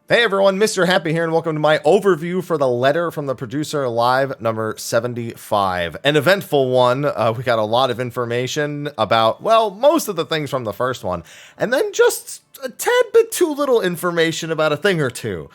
Hey everyone, Mr. Happy here, and welcome to my overview for the letter from the producer live number 75. An eventful one. We got a lot of information about, well, most of the things from the first one, and then just a tad bit too little information about a thing or two.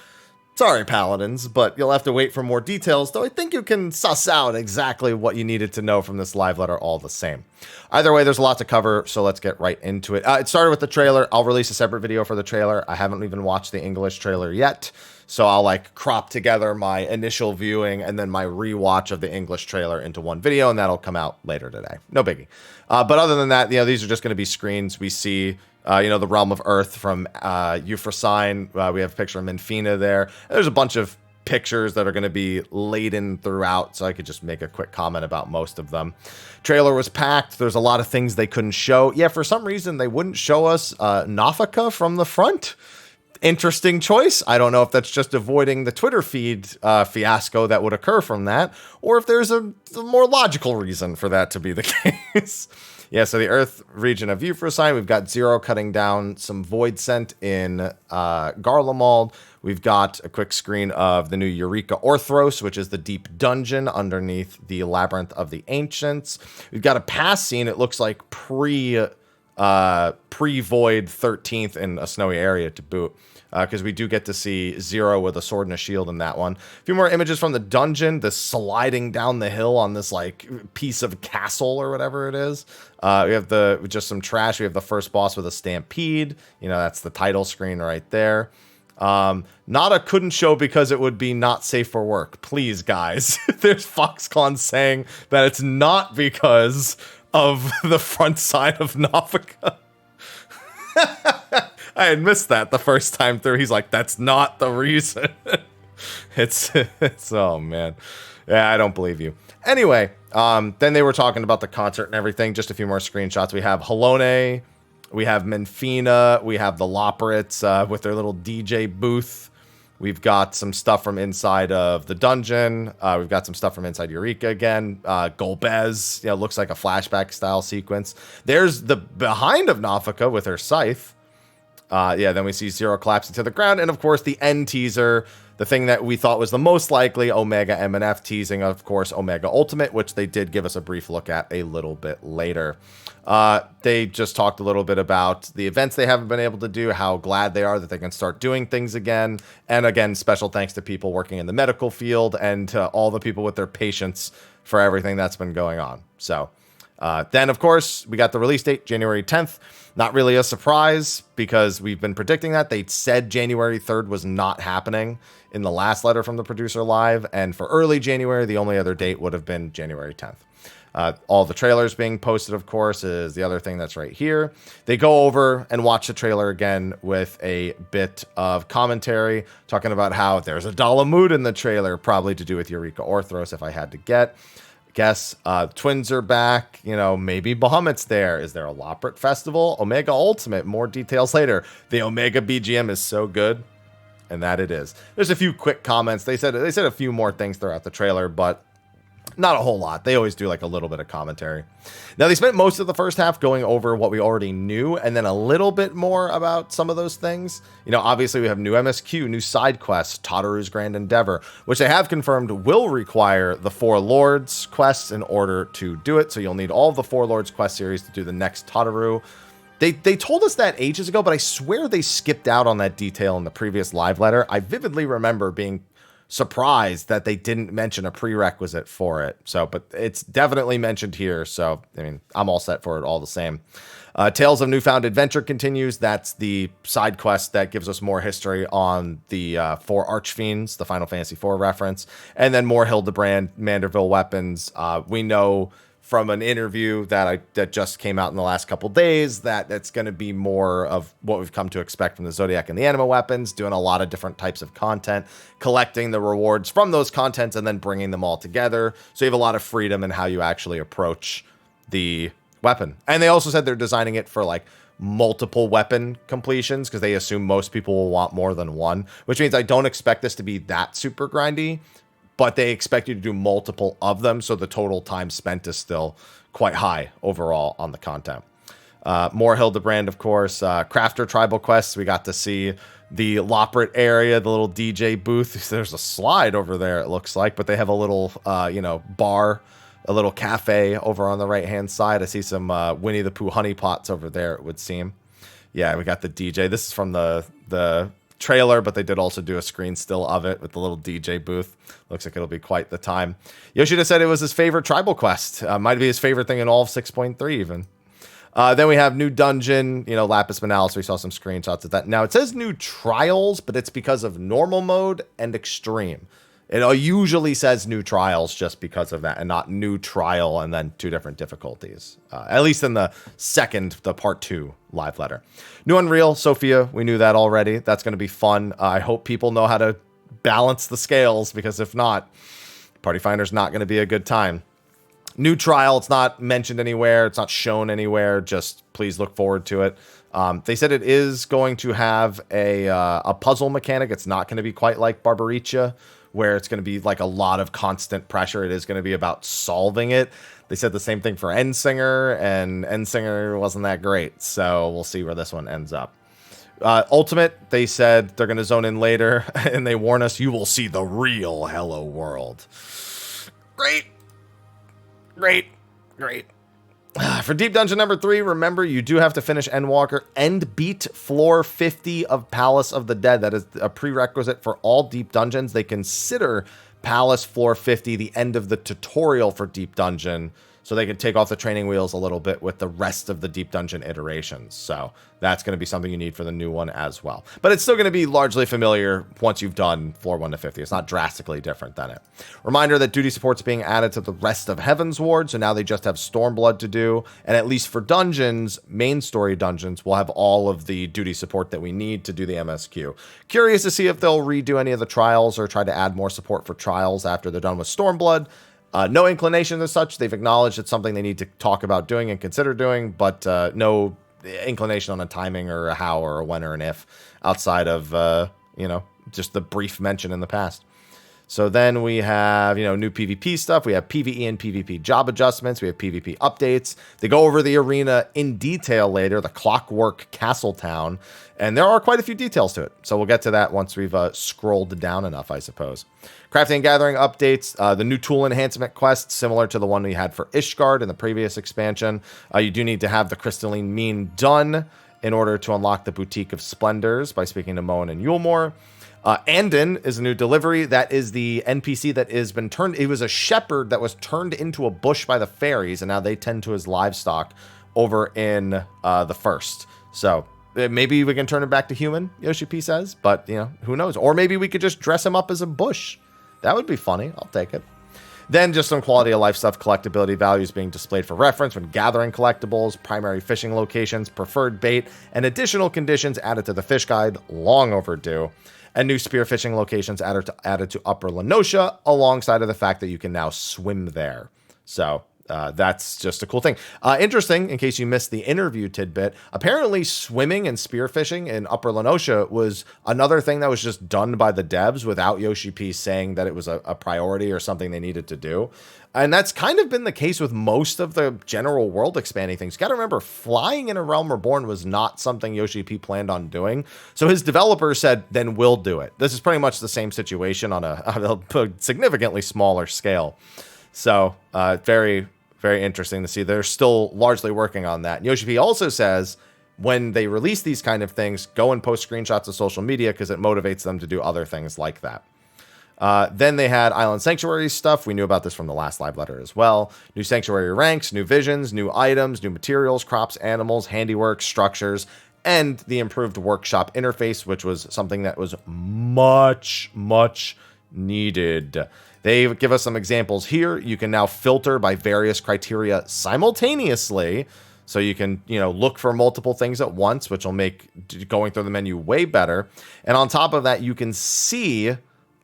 Sorry, Paladins, but you'll have to wait for more details, though I think you can suss out exactly what you needed to know from this live letter all the same. Either way, there's a lot to cover, so let's get right into it. It started with the trailer. I'll release a separate video for the trailer. I haven't even watched the English trailer yet, so I'll crop together my initial viewing and then my rewatch of the English trailer into one video, and that'll come out later today. No biggie. But other than that, these are just going to be screens we see. The realm of Earth from FFXIV. We have a picture of Menfina there. There's a bunch of pictures that are going to be laden throughout, so I could just make a quick comment about most of them. Trailer was packed. There's a lot of things they couldn't show. Yeah, for some reason, they wouldn't show us Nafaka from the front. Interesting choice. I don't know if that's just avoiding the Twitter feed fiasco that would occur from that, or if there's a more logical reason for that to be the case. Yeah, so the Earth region of FFXIV, we've got Zero cutting down some Void Scent in Garlemald. We've got a quick screen of the new Eureka Orthros, which is the deep dungeon underneath the Labyrinth of the Ancients. We've got a past scene. It looks like pre-Void 13th in a snowy area to boot. Because we do get to see Zero with a sword and a shield in that one. A few more images from the dungeon, the sliding down the hill on this piece of castle or whatever it is. We have just some trash. We have the first boss with a stampede. That's the title screen right there. Nada couldn't show because it would be not safe for work. Please, guys. There's Foxconn saying that it's not because of the front side of Nafaka. I had missed that the first time through. He's like, that's not the reason. it's oh man. Yeah, I don't believe you. Anyway, then they were talking about the concert and everything. Just a few more screenshots. We have Halone, we have Menfina, we have the Loporits with their little DJ booth. We've got some stuff from inside of the dungeon. We've got some stuff from inside Eureka again. Golbez, looks like a flashback style sequence. There's the behind of Nafaka with her scythe. Then we see Zero collapsing to the ground. And, of course, the end teaser, the thing that we thought was the most likely, Omega MNF teasing, of course, Omega Ultimate, which they did give us a brief look at a little bit later. They just talked a little bit about the events they haven't been able to do, how glad they are that they can start doing things again. And, again, special thanks to people working in the medical field and to all the people with their patience for everything that's been going on. So... then, of course, we got the release date, January 10th. Not really a surprise because we've been predicting that. They said January 3rd was not happening in the last letter from the producer live. And for early January, the only other date would have been January 10th. All the trailers being posted, of course, is the other thing that's right here. They go over and watch the trailer again with a bit of commentary, talking about how there's a Dalamud in the trailer, probably to do with Eureka Orthros, if I had to guess. Twins are back. Maybe Bahamut's there. Is there a Loporit festival? Omega Ultimate. More details later. The Omega BGM is so good, and that it is. There's a few quick comments. They said a few more things throughout the trailer, but not a whole lot. They always do a little bit of commentary. Now, they spent most of the first half going over what we already knew and then a little bit more about some of those things. Obviously we have new MSQ, new side quests, Tataru's Grand Endeavor, which they have confirmed will require the Four Lords quests in order to do it. So you'll need all of the Four Lords quest series to do the next Tataru. They told us that ages ago, but I swear they skipped out on that detail in the previous live letter. I vividly remember being surprised that they didn't mention a prerequisite for it. But it's definitely mentioned here. So, I'm all set for it all the same. Tales of Newfound Adventure continues. That's the side quest that gives us more history on the 4 Archfiends, the Final Fantasy IV reference, and then more Hildebrand, Manderville weapons. We know from an interview that just came out in the last couple days that it's going to be more of what we've come to expect from the Zodiac and the Anima weapons, doing a lot of different types of content, collecting the rewards from those contents and then bringing them all together. So you have a lot of freedom in how you actually approach the weapon. And they also said they're designing it for multiple weapon completions because they assume most people will want more than one, which means I don't expect this to be that super grindy, but they expect you to do multiple of them, so the total time spent is still quite high overall on the content. More Hildebrand, of course. Crafter tribal quests. We got to see the Loprit area, the little DJ booth. There's a slide over there, it looks like, but they have a little, bar, a little cafe over on the right-hand side. I see some Winnie the Pooh honey pots over there, it would seem. Yeah, we got the DJ. This is from the trailer, but they did also do a screen still of it with the little DJ booth. Looks like it'll be quite the time. Yoshida said it was his favorite tribal quest. Might be his favorite thing in all of 6.3 even. Then we have new dungeon, Lapis Manalis. We saw some screenshots of that. Now it says new trials, but it's because of normal mode and extreme. It usually says new trials just because of that, and not new trial and then 2 different difficulties. At least in the part 2 live letter. New Unreal, Sophia, we knew that already. That's going to be fun. I hope people know how to balance the scales, because if not, Party Finder's not going to be a good time. New trial, it's not mentioned anywhere. It's not shown anywhere. Just please look forward to it. They said it is going to have a puzzle mechanic. It's not going to be quite like Barbaricia, where it's going to be like a lot of constant pressure. It is going to be about solving it. They said the same thing for Endsinger, and Endsinger wasn't that great. So we'll see where this one ends up. Ultimate, they said they're going to zone in later, and they warn us, you will see the real Hello World. Great. For Deep Dungeon number 3, remember, you do have to finish Endwalker and beat floor 50 of Palace of the Dead. That is a prerequisite for all Deep Dungeons. They consider Palace floor 50 the end of the tutorial for Deep Dungeon, so they can take off the training wheels a little bit with the rest of the Deep Dungeon iterations. So that's going to be something you need for the new one as well. But it's still going to be largely familiar once you've done floor 1 to 50. It's not drastically different than it. Reminder that duty support's being added to the rest of Heaven's Ward, so now they just have Stormblood to do. And at least for dungeons, main story dungeons, we'll have all of the duty support that we need to do the MSQ. Curious to see if they'll redo any of the trials or try to add more support for trials after they're done with Stormblood. No inclination as such. They've acknowledged it's something they need to talk about doing and consider doing, but no inclination on a timing or a how or a when or an if outside of, just the brief mention in the past. So then we have, new PvP stuff. We have PvE and PvP job adjustments. We have PvP updates. They go over the arena in detail later, the Clockwork Castle Town, and there are quite a few details to it. So we'll get to that once we've scrolled down enough, I suppose. Crafting and Gathering updates, the new tool enhancement quest, similar to the one we had for Ishgard in the previous expansion. You do need to have the Crystalline Mean done in order to unlock the Boutique of Splendors by speaking to Moen and Yulmore. Andon is a new delivery. That is the NPC that has been turned. It was a shepherd that was turned into a bush by the fairies, and now they tend to his livestock over in the first. So maybe we can turn him back to human, Yoshi P says, but who knows? Or maybe we could just dress him up as a bush. That would be funny. I'll take it. Then just some quality of life stuff, collectability values being displayed for reference when gathering collectibles, primary fishing locations, preferred bait, and additional conditions added to the fish guide, long overdue. And new spearfishing locations added to Upper Lenosha, alongside of the fact that you can now swim there. So that's just a cool thing. Interesting, in case you missed the interview tidbit, apparently swimming and spearfishing in Upper Lenosha was another thing that was just done by the devs without Yoshi P saying that it was a priority or something they needed to do. And that's kind of been the case with most of the general world expanding things. You got to remember, flying in A Realm Reborn was not something Yoshi P planned on doing. So his developers said, then we'll do it. This is pretty much the same situation on a significantly smaller scale. So very, very interesting to see. They're still largely working on that. Yoshi P also says, when they release these kind of things, go and post screenshots of social media because it motivates them to do other things like that. Then they had Island Sanctuary stuff. We knew about this from the last live letter as well. New Sanctuary ranks, new visions, new items, new materials, crops, animals, handiwork, structures, and the improved workshop interface, which was something that was much, much needed. They give us some examples here. You can now filter by various criteria simultaneously. So you can, look for multiple things at once, which will make going through the menu way better. And on top of that, you can see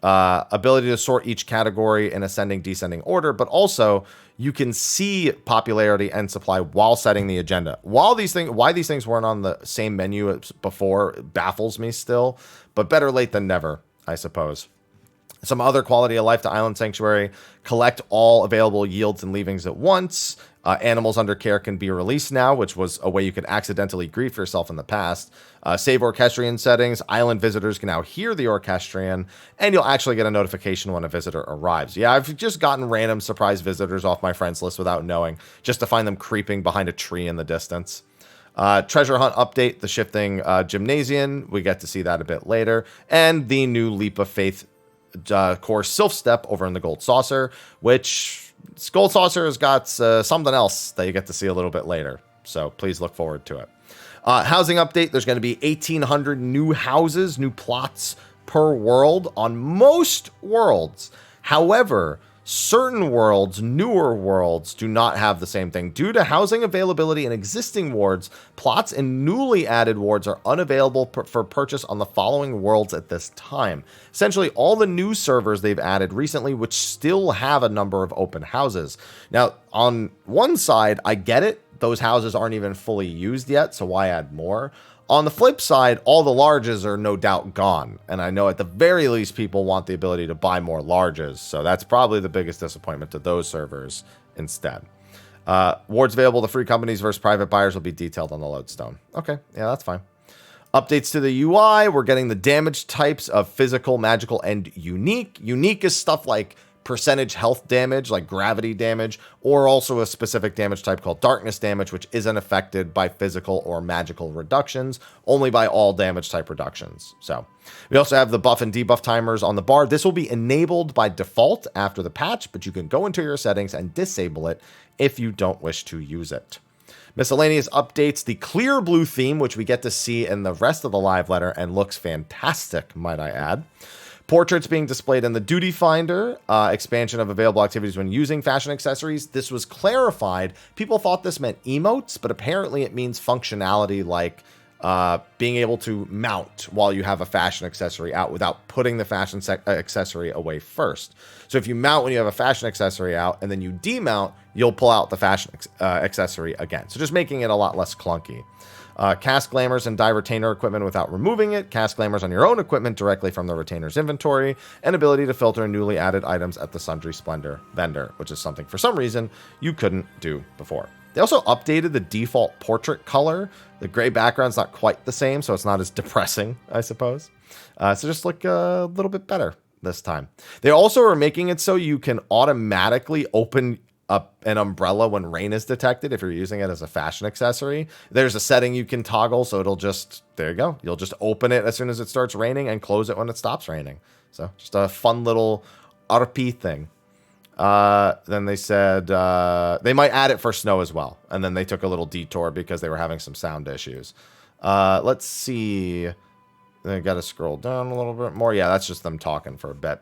ability to sort each category in ascending, descending order, but also you can see popularity and supply while setting the agenda. Why these things weren't on the same menu as before baffles me still, but better late than never, I suppose. Some other quality of life to Island Sanctuary: collect all available yields and leavings at once. Animals under care can be released now, which was a way you could accidentally grief yourself in the past. Save Orchestrion settings. Island visitors can now hear the Orchestrion, and you'll actually get a notification when a visitor arrives. Yeah, I've just gotten random surprise visitors off my friends list without knowing, just to find them creeping behind a tree in the distance. Treasure hunt update, the shifting gymnasium. We get to see that a bit later. And the new Leap of Faith core Sylph Step over in the Gold Saucer, which Gold Saucer has got something else that you get to see a little bit later. So please look forward to it. Housing update, there's going to be 1,800 new houses, new plots per world on most worlds. However, certain worlds, newer worlds, do not have the same thing. Due to housing availability in existing wards, plots in newly added wards are unavailable for purchase on the following worlds at this time. Essentially, all the new servers they've added recently, which still have a number of open houses. Now, on one side, I get it. Those houses aren't even fully used yet, so why add more? On the flip side, all the larges are no doubt gone. And I know at the very least people want the ability to buy more larges. So that's probably the biggest disappointment to those servers instead. Wards available to free companies versus private buyers will be detailed on the lodestone. Okay, yeah, that's fine. Updates to the UI. We're getting the damage types of physical, magical, and unique. Unique is stuff like percentage health damage, like gravity damage, or also a specific damage type called darkness damage, which isn't affected by physical or magical reductions, only by all damage type reductions. So we also have the buff and debuff timers on the bar. This will be enabled by default after the patch, but you can go into your settings and disable it if you don't wish to use it. Miscellaneous updates, the clear blue theme, which we get to see in the rest of the live letter and looks fantastic, might I add. Portraits being displayed in the Duty Finder, expansion of available activities when using fashion accessories. This was clarified. People thought this meant emotes, but apparently it means functionality like being able to mount while you have a fashion accessory out without putting the fashion accessory away first. So if you mount when you have a fashion accessory out and then you demount, you'll pull out the fashion accessory again. So just making it a lot less clunky. Cast glamours and dye retainer equipment without removing it. Cast glamours on your own equipment directly from the retainer's inventory. And ability to filter newly added items at the Sundry Splendor vendor, which is something for some reason you couldn't do before. They also updated the default portrait color. The gray background's not quite the same, so it's not as depressing, I suppose. So just look a little bit better this time. They also are making it so you can automatically open up an umbrella when rain is detected if you're using it as a fashion accessory. There's a setting you can toggle, so it'll just, there you go. You'll just open it as soon as it starts raining and close it when it stops raining. So just a fun little RP thing. Then they said they might add it for snow as well. And then they took a little detour because they were having some sound issues. Let's see. I got to scroll down a little bit more. Yeah, that's just them talking for a bit.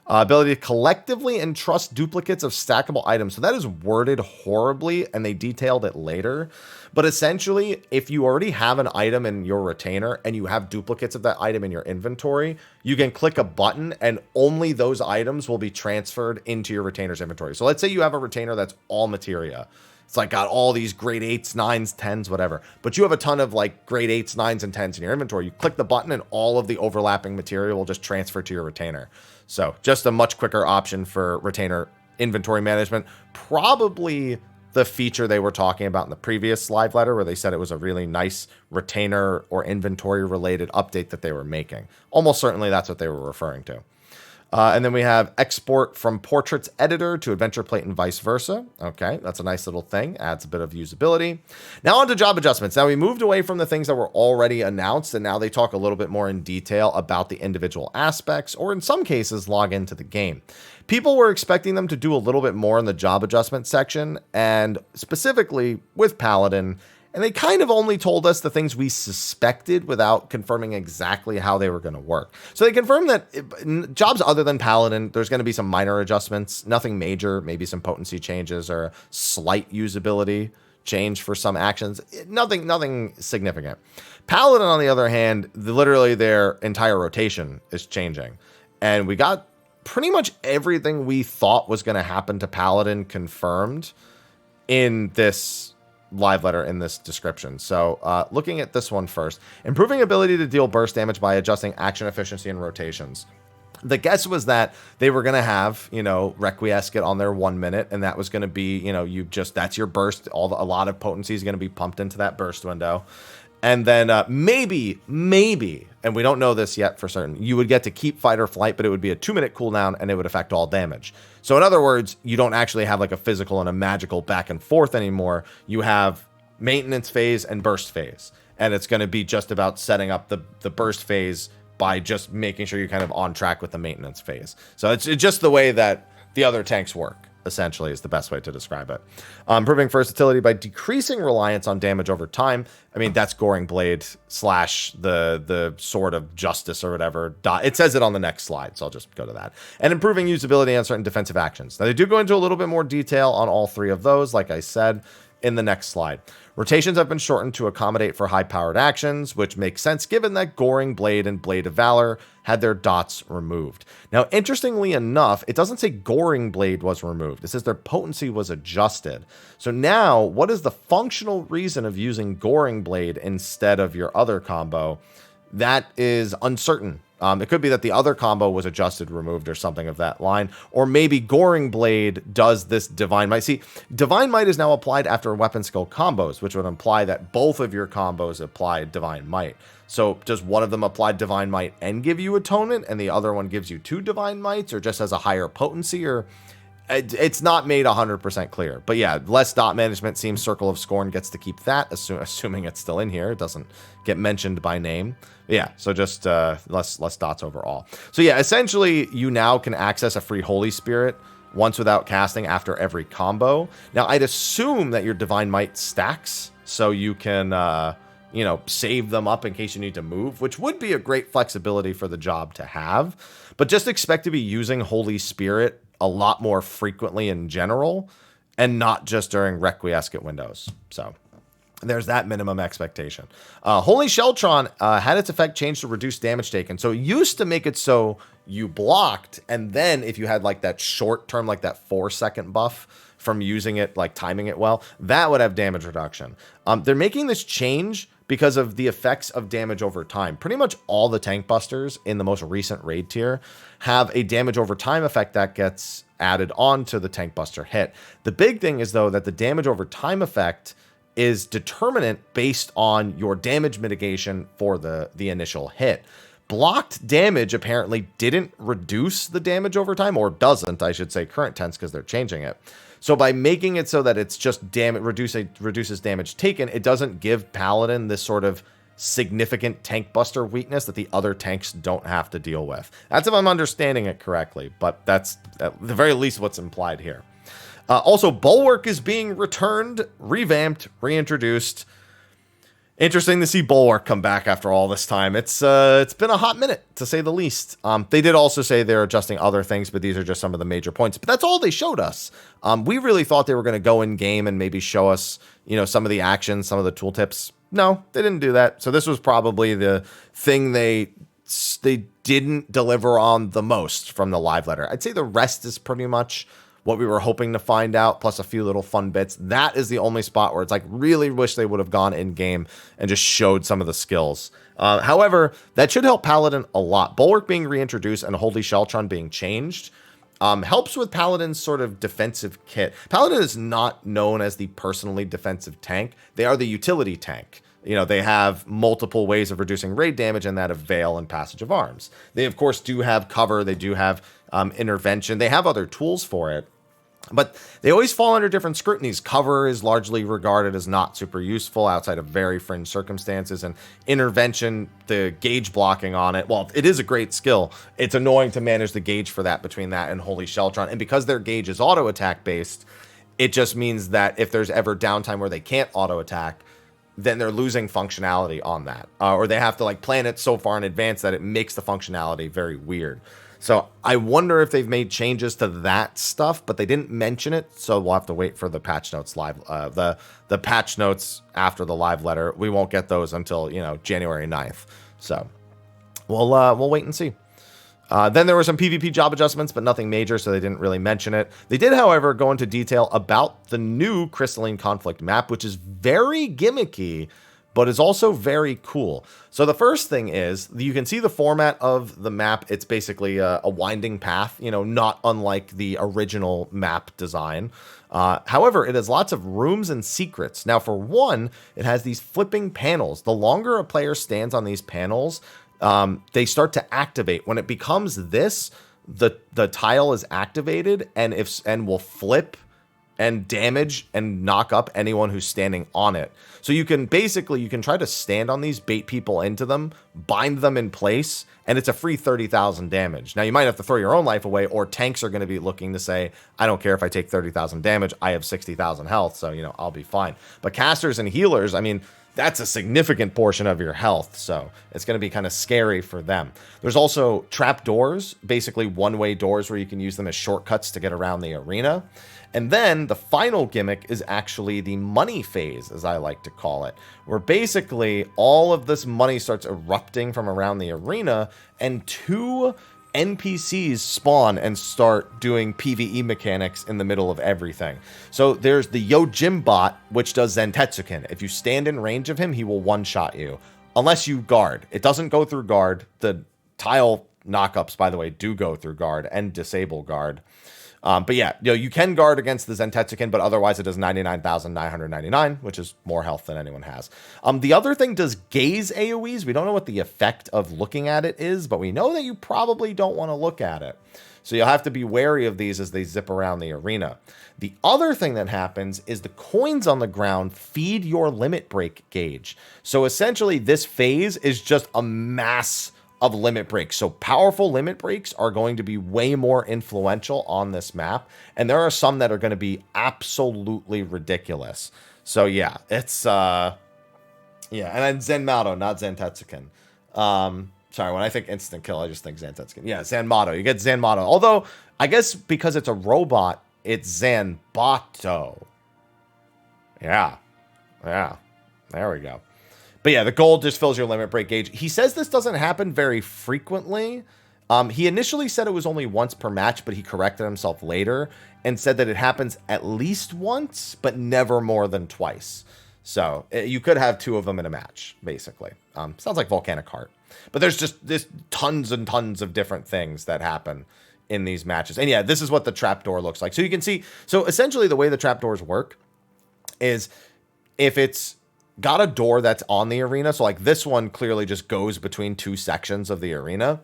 Ability to collectively entrust duplicates of stackable items. So that is worded horribly, and they detailed it later. But essentially, if you already have an item in your retainer and you have duplicates of that item in your inventory, you can click a button and only those items will be transferred into your retainer's inventory. So let's say you have a retainer that's all materia. It's like got all these grade 8s, 9s, 10s, whatever. But you have a ton of like grade 8s, 9s, and 10s in your inventory. You click the button and all of the overlapping material will just transfer to your retainer. So just a much quicker option for retainer inventory management. Probably the feature they were talking about in the previous live letter where they said it was a really nice retainer or inventory related update that they were making. Almost certainly that's what they were referring to. And then we have export from portraits editor to adventure plate and vice versa. Okay, that's a nice little thing. Adds a bit of usability. Now on to job adjustments. Now we moved away from the things that were already announced, and now they talk a little bit more in detail about the individual aspects, or in some cases, log into the game. People were expecting them to do a little bit more in the job adjustment section, and specifically with Paladin. And they kind of only told us the things we suspected without confirming exactly how they were going to work. So they confirmed that jobs other than Paladin, there's going to be some minor adjustments, nothing major, maybe some potency changes or a slight usability change for some actions. Nothing significant. Paladin, on the other hand, literally their entire rotation is changing. And we got pretty much everything we thought was going to happen to Paladin confirmed in this live letter in this description. So looking at this one first, improving ability to deal burst damage by adjusting action efficiency and rotations. The guess was that they were going to have, Requiescat on their 1 minute, and that was going to be, that's your burst. A lot of potency is going to be pumped into that burst window. And then maybe, and we don't know this yet for certain, you would get to keep fight or flight, but it would be a 2-minute cooldown and it would affect all damage. So in other words, you don't actually have like a physical and a magical back and forth anymore. You have maintenance phase and burst phase. And it's going to be just about setting up the burst phase by just making sure you're kind of on track with the maintenance phase. So it's just the way that the other tanks work, essentially, is the best way to describe it. Improving versatility by decreasing reliance on damage over time. I mean, that's Goring Blade / the Sword of Justice or whatever. It says it on the next slide, so I'll just go to that. And improving usability on certain defensive actions. Now, they do go into a little bit more detail on all three of those, like I said, in the next slide. Rotations have been shortened to accommodate for high-powered actions, which makes sense given that Goring Blade and Blade of Valor had their dots removed. Now, interestingly enough, it doesn't say Goring Blade was removed. It says their potency was adjusted. So now, what is the functional reason of using Goring Blade instead of your other combo? That is uncertain. It could be that the other combo was adjusted, removed, or something of that line. Or maybe Goring Blade does this Divine Might. See, Divine Might is now applied after weapon skill combos, which would imply that both of your combos apply Divine Might. So does one of them apply Divine Might and give you Atonement, and the other one gives you 2 Divine Mights, or just has a higher potency? Or it's not made 100% clear. But yeah, less dot management seems Circle of Scorn gets to keep that, assuming it's still in here. It doesn't get mentioned by name. Yeah, so just less dots overall. So yeah, essentially, you now can access a free Holy Spirit once without casting after every combo. Now, I'd assume that your Divine Might stacks, so you can, save them up in case you need to move, which would be a great flexibility for the job to have. But just expect to be using Holy Spirit a lot more frequently in general, and not just during Requiescat windows. So there's that minimum expectation. Holy Sheltron had its effect changed to reduce damage taken. So it used to make it so you blocked, and then if you had like that short term, like that 4-second buff from using it, like timing it well, that would have damage reduction. They're making this change because of the effects of damage over time. Pretty much all the tank busters in the most recent raid tier have a damage over time effect that gets added on to the tank buster hit. The big thing is, though, that the damage over time effect is determinant based on your damage mitigation for the initial hit. Blocked damage apparently didn't reduce the damage over time, or doesn't, I should say, current tense, because they're changing it. So by making it so that it's just reduces damage taken, it doesn't give Paladin this sort of significant tank buster weakness that the other tanks don't have to deal with. That's if I'm understanding it correctly, but that's at the very least what's implied here. Also, Bulwark is being returned, revamped, reintroduced. Interesting to see Bulwark come back after all this time. It's been a hot minute, to say the least. They did also say they're adjusting other things, but these are just some of the major points. But that's all they showed us. We really thought they were going to go in game and maybe show us, some of the actions, some of the tooltips. No, they didn't do that. So this was probably the thing they didn't deliver on the most from the live letter. I'd say the rest is pretty much what we were hoping to find out, plus a few little fun bits. That is the only spot where it's like, really wish they would have gone in game and just showed some of the skills. However, that should help Paladin a lot. Bulwark being reintroduced and Holy Sheltron being changed helps with Paladin's sort of defensive kit. Paladin is not known as the personally defensive tank. They are the utility tank. They have multiple ways of reducing raid damage, and that of Veil and Passage of Arms. They, of course, do have cover. They do have intervention. They have other tools for it. But they always fall under different scrutinies. Cover is largely regarded as not super useful outside of very fringe circumstances. And intervention, the gauge blocking on it, well, it is a great skill. It's annoying to manage the gauge for that between that and Holy Sheltron. And because their gauge is auto attack based, it just means that if there's ever downtime where they can't auto attack, then they're losing functionality on that. Or they have to plan it so far in advance that it makes the functionality very weird. So I wonder if they've made changes to that stuff, but they didn't mention it. So we'll have to wait for the patch notes live, the patch notes after the live letter. We won't get those until, January 9th. So we'll wait and see. Then there were some PvP job adjustments, but nothing major, so they didn't really mention it. They did, however, go into detail about the new Crystalline Conflict map, which is very gimmicky, but is also very cool. So the first thing is, you can see the format of the map. It's basically a winding path, you know, not unlike the original map design. However, it has lots of rooms and secrets. Now, for one, it has these flipping panels. The longer a player stands on these panels, they start to activate. When it becomes this, the tile is activated and will flip and damage and knock up anyone who's standing on it. So you can try to stand on these, bait people into them, bind them in place, and it's a free 30,000 damage. Now you might have to throw your own life away, or tanks are going to be looking to say, I don't care if I take 30,000 damage, I have 60,000 health, so you know, I'll be fine. But casters and healers, I mean, that's a significant portion of your health, so it's going to be kind of scary for them. There's also trap doors, basically one-way doors where you can use them as shortcuts to get around the arena. And then the final gimmick is actually the money phase, as I like to call it, where basically all of this money starts erupting from around the arena, and 2 NPCs spawn and start doing PvE mechanics in the middle of everything. So there's the Yojimb bot, which does Zentetsuken. If you stand in range of him, he will one-shot you, unless you guard. It doesn't go through guard. The tile knockups, by the way, do go through guard and disable guard. But yeah, you know, you can guard against the Zentetsuken, but otherwise it does 99,999, which is more health than anyone has. The other thing does gaze AoEs. We don't know what the effect of looking at it is, but we know that you probably don't want to look at it. So you'll have to be wary of these as they zip around the arena. The other thing that happens is the coins on the ground feed your limit break gauge. So essentially this phase is just a mass of limit breaks. So powerful limit breaks are going to be way more influential on this map, and there are some that are going to be absolutely ridiculous. So yeah, it's yeah, and then Zenmato, not Zentetsuken. Sorry, when I think instant kill, I just think Zentetsuken. Yeah, Zanmato. You get Zanmato. Although I guess because it's a robot, it's Zanbato. Yeah. There we go. But yeah, the gold just fills your limit break gauge. He says this doesn't happen very frequently. He initially said it was only once per match, but he corrected himself later and said that it happens at least once, but never more than twice. So you could have 2 of them in a match, basically. Sounds like Volcanic Heart. But there's tons and tons of different things that happen in these matches. And yeah, this is what the trapdoor looks like. So you can see, so essentially the way the trapdoors work is if it's got a door that's on the arena, so like this one clearly just goes between 2 sections of the arena,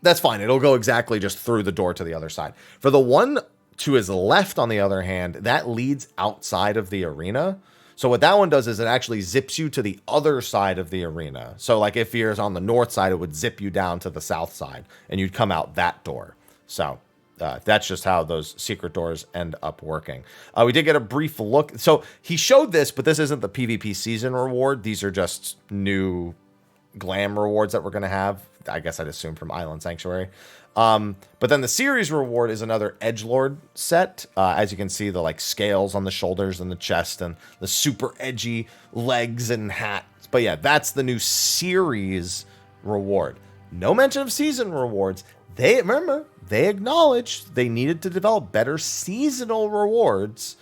that's fine. It'll go exactly just through the door to the other side. For the one to his left, on the other hand, that leads outside of the arena. So what that one does is it actually zips you to the other side of the arena. So like if you're on the north side, it would zip you down to the south side and you'd come out that door. So that's just how those secret doors end up working. We did get a brief look. So he showed this, but this isn't the PvP season reward. These are just new glam rewards that we're going to have. I guess I'd assume from Island Sanctuary. But then the series reward is another edgelord set. As you can see, the like scales on the shoulders and the chest and the super edgy legs and hats. But yeah, that's the new series reward. No mention of season rewards. They acknowledged they needed to develop better seasonal rewards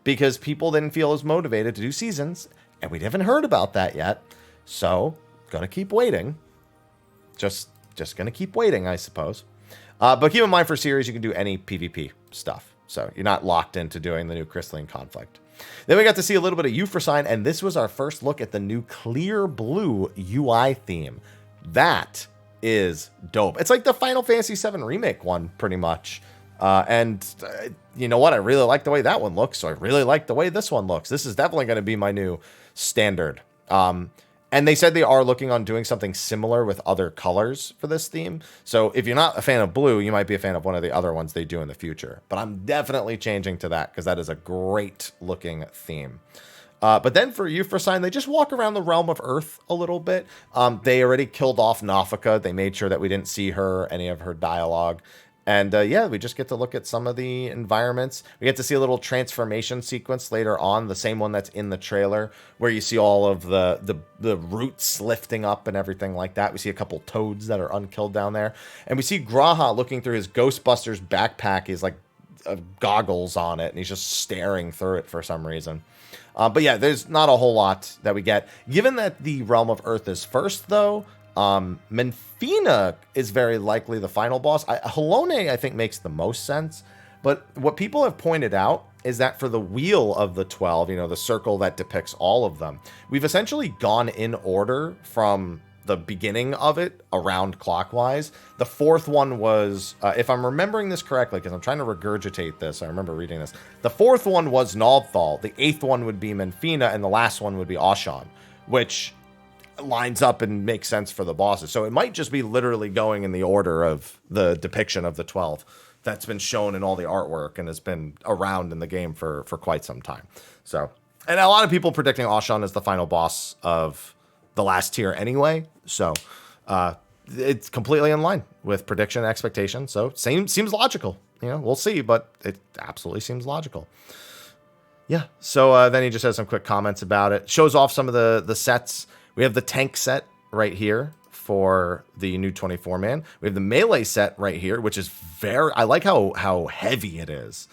because people didn't feel as motivated to do seasons, and we haven't heard about that yet. So, gonna keep waiting. Just gonna keep waiting, I suppose. But keep in mind, for series, you can do any PvP stuff, so you're not locked into doing the new Crystalline Conflict. Then we got to see a little bit of Euphrosyne, and this was our first look at the new clear blue UI theme. That is dope. It's like the Final Fantasy VII Remake one, pretty much. And you know what? I really like the way that one looks, so I really like the way this one looks. This is definitely going to be my new standard. And they said they are looking on doing something similar with other colors for this theme. So if you're not a fan of blue, you might be a fan of one of the other ones they do in the future. But I'm definitely changing to that because that is a great looking theme. But then for Euphrosyne, they just walk around the realm of Earth a little bit. They already killed off Nafika. They made sure that we didn't see her, any of her dialogue. And yeah, we just get to look at some of the environments. We get to see a little transformation sequence later on, the same one that's in the trailer, where you see all of the roots lifting up and everything like that. We see a couple toads that are unkilled down there. And we see Graha looking through his Ghostbusters backpack. He's like goggles on it, and he's just staring through it for some reason. But yeah, there's not a whole lot that we get. Given that the Realm of Earth is first, though, Menfina is very likely the final boss. Halone, I think, makes the most sense. But what people have pointed out is that for the Wheel of the 12, the circle that depicts all of them, we've essentially gone in order from the beginning of it around clockwise. The fourth one was, if I'm remembering this correctly, because I'm trying to regurgitate this, I remember reading this. The fourth one was Nalthal, the eighth one would be Menfina, and the last one would be Ashan, which lines up and makes sense for the bosses. So it might just be literally going in the order of the depiction of the 12 that's been shown in all the artwork and has been around in the game for quite some time. So, and a lot of people predicting Ashan as the final boss of the last tier anyway. So it's completely in line with prediction and expectation. So seems logical. We'll see, but it absolutely seems logical. Yeah. So then he just has some quick comments about it. Shows off some of the sets. We have the tank set right here for the new 24-man. We have the melee set right here, which is I like how heavy it is.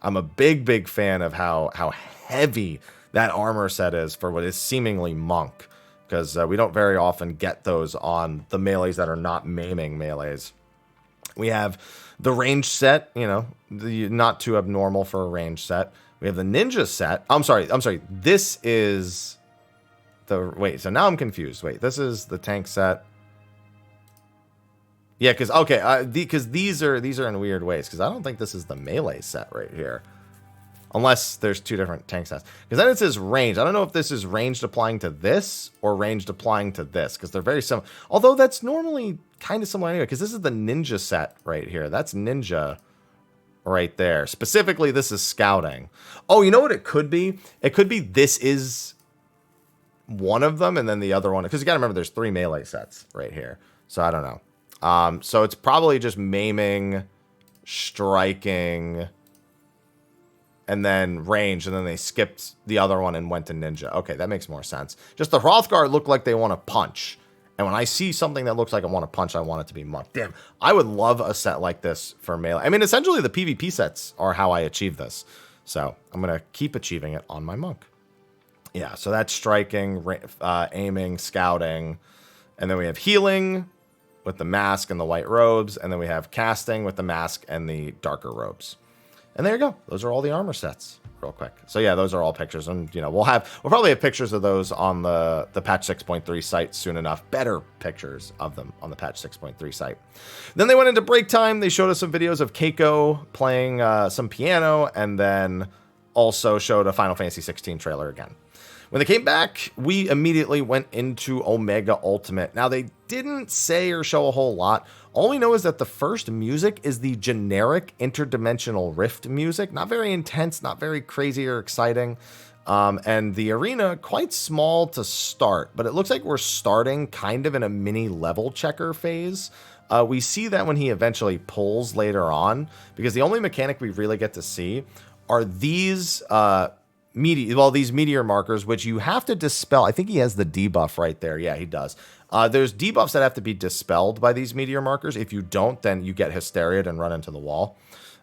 I'm a big fan of how heavy that armor set is for what is seemingly monk, because we don't very often get those on the melees that are not maiming melees. We have the range set, not too abnormal for a range set. We have the ninja set. I'm sorry. This is so now I'm confused. Wait, this is the tank set. Yeah, because these are in weird ways, because I don't think this is the melee set right here. Unless there's two different tank sets. Because then it says range. I don't know if this is ranged applying to this or ranged applying to this, because they're very similar. Although that's normally kind of similar anyway, because this is the ninja set right here. That's ninja right there. Specifically, this is scouting. Oh, you know what it could be? It could be this is one of them, and then the other one, because you got to remember there's 3 melee sets right here. So I don't know. So it's probably just maiming, striking, and then range, and then they skipped the other one and went to ninja. Okay, that makes more sense. Just the Hrothgar look like they want to punch. And when I see something that looks like I want to punch, I want it to be monk. Damn, I would love a set like this for melee. I mean, essentially the PvP sets are how I achieve this. So I'm going to keep achieving it on my monk. Yeah, so that's striking, aiming, scouting. And then we have healing with the mask and the white robes. And then we have casting with the mask and the darker robes. And there you go. Those are all the armor sets real quick. So yeah, those are all pictures. And we'll probably have pictures of those on the patch 6.3 site soon enough. Better pictures of them on the patch 6.3 site. Then they went into break time. They showed us some videos of Keiko playing some piano, and then also showed a Final Fantasy 16 trailer again. When they came back, we immediately went into Omega Ultimate. Now, they didn't say or show a whole lot. All we know is that the first music is the generic interdimensional rift music. Not very intense, not very crazy or exciting. And the arena, quite small to start, but it looks like we're starting kind of in a mini level checker phase. We see that when he eventually pulls later on, because the only mechanic we really get to see are these these meteor markers, which you have to dispel. I think he has the debuff right there. Yeah, he does. There's debuffs that have to be dispelled by these meteor markers. If you don't, then you get hysteria'd and run into the wall.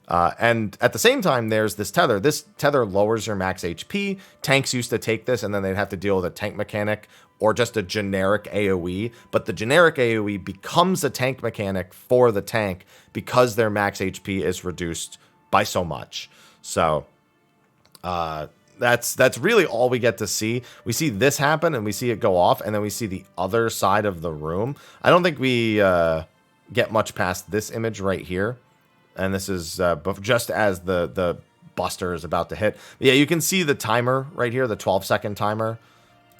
And at the same time, there's this tether. This tether lowers your max HP. Tanks used to take this, and then they'd have to deal with a tank mechanic or just a generic AoE. But the generic AoE becomes a tank mechanic for the tank because their max HP is reduced by so much. So that's really all we get to see. We see this happen, and we see it go off, and then we see the other side of the room. I don't think we get much past this image right here. And this is just as the Buster is about to hit. But yeah, you can see the timer right here, the 12-second timer